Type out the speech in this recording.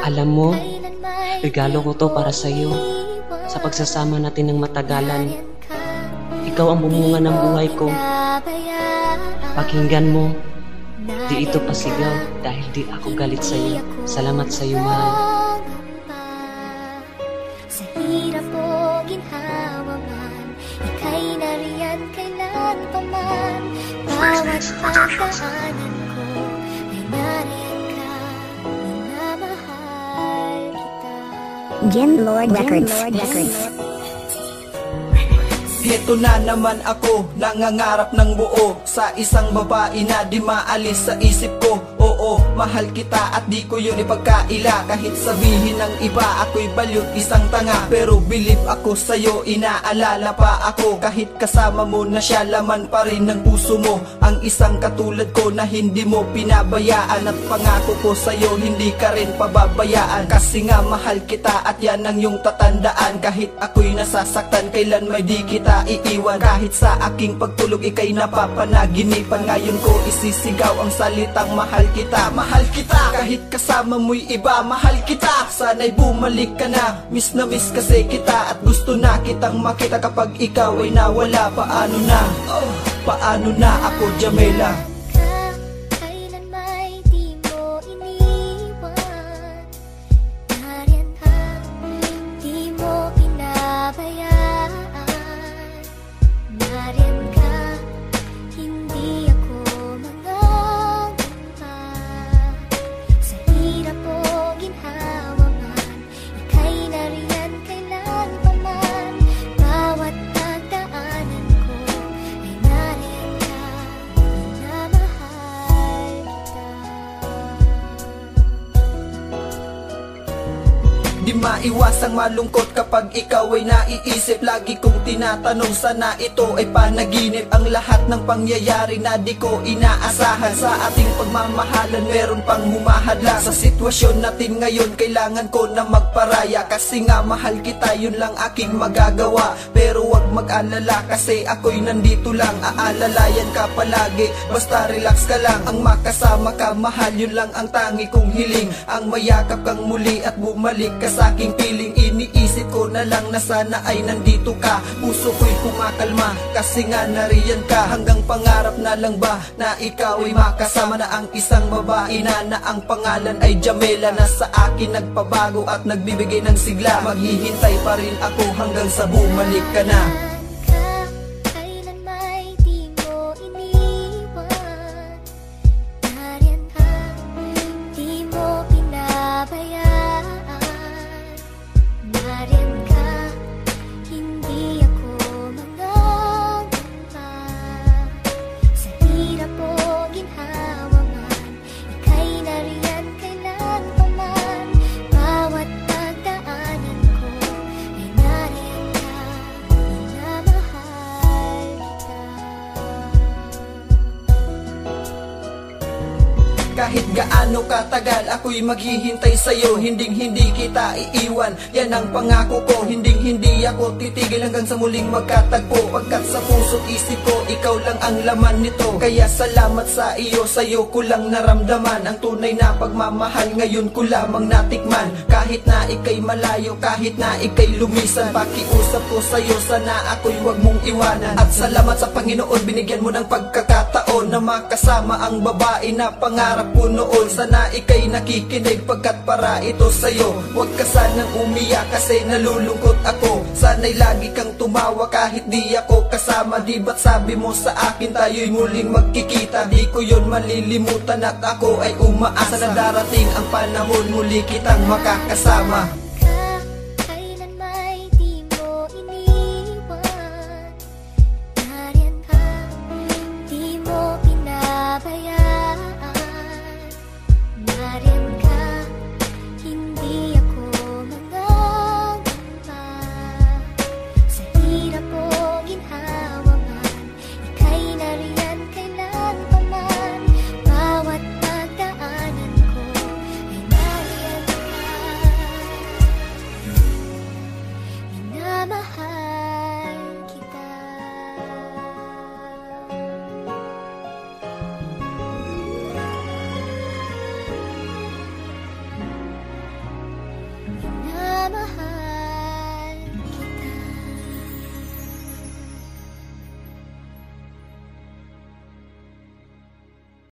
Alam mo, regalo ko to para sa'yo sa pagsasama natin ng matagalan. Ikaw ang bumunga ng buhay ko. Pakinggan mo, di ito pasigaw dahil di ako galit sa'yo. Salamat sa'yo, mahal. Sa hirap o ginhawa man, ika'y nariyan kailan pa man. Bawat pagdaanan ko ay nariyan ka, minamahal kita. Jim Lord Records. Ito na naman ako, nangangarap ng buo sa isang babae na di maalis sa isip ko. Oo, mahal kita at di ko yun ipagkaila. Kahit sabihin ng iba ako'y balyot, isang tanga, pero believe ako sa'yo, inaalala pa ako. Kahit kasama mo na siya, laman pa rin ng puso mo ang isang katulad ko na hindi mo pinabayaan. At pangako ko sa'yo, hindi ka rin pababayaan. Kasi nga mahal kita at yan ang iyong tatandaan. Kahit ako'y nasasaktan, kailan may di kita iiwan. Kahit sa aking pagtulog ika'y napapanaginipan, ngayon ko isisigaw ang salitang mahal kita. Mahal kita, kahit kasama mo'y iba, mahal kita. Sana'y bumalik ka na, miss na miss kasi kita. At gusto na kitang makita kapag ikaw ay nawala. Paano na, paano na ako, Jamela? Kailan may di mo iniwan, nariyan ka, di mo pinabayaan. Nariyan ka, hindi ako mangangamba. Sa hirap o ginhawa man, ika'y nariyan kailan pa man. Bawat pagdaanan ko ay nariyan ka, minamahal kita. Di maiwasang malungkot kapag ikaw ay naiisip. Lagi kong tinatanong, sana ito ay panaginip. Ang lahat ng pangyayari na di ko inaasahan. Sa ating pagmamahalan meron pang humahadlang. Sa sitwasyon natin ngayon kailangan ko na magparaya. Kasi nga mahal kita, yun lang aking magagawa. Pero wag mag-alala kasi ako'y nandito lang. Aalalayan ka palagi, basta relax ka lang. Ang makasama ka mahal, yun lang ang tangi kong hiling. Ang mayakap kang muli at bumalik ka sa aking piling. Iniisip ko na lang na sana ay nandito ka. Puso ko'y kumakalma kasi nga nariyan ka. Hanggang pangarap na lang ba na ikaw ay makasama na ang isang babae na ang pangalan ay Jamela. Na sa akin nagpabago at nagbibigay ng sigla. Maghihintay pa rin ako hanggang sa bumalik ka na. Kailan may di mo iniwan, nariyan ka, di mo pinabayaan. Nariyan ka, hindi ako mangangamba. Sa hirap o ginhawa man, ika'y nariyan kailan pa man. Bawat pagdaanan ko ay nariyan ka, minamahal kita. Kahit gaano katagal ako'y maghihintay sa'yo. Hinding-hindi kita iiwan, yan ang pangako ko. Hinding-hindi ako titigil hanggang sa muling magkatagpo. Pagkat sa puso't isip ko, ikaw lang ang laman nito. Kaya salamat sa iyo, sa'yo ko lang naramdaman ang tunay na pagmamahal. Ngayon ko lamang natikman. Kahit na ika'y malayo, kahit na ika'y lumisan, pakiusap ko sa'yo, sana ako'y wag mong iwanan. At salamat sa Panginoon, binigyan mo ng pagkakataon na makasama ang babae na pangarap ko noon. Sana ika'y nakikinig pagkat para ito sa'yo. Huwag ka sanang umiyak kasi nalulungkot ako. Sana'y lagi kang tumawa kahit di ako kasama. Di ba't sabi mo sa akin tayo'y muling magkikita? Di ko yun malilimutan at ako ay umaasa na darating ang panahon muli kitang makakasama.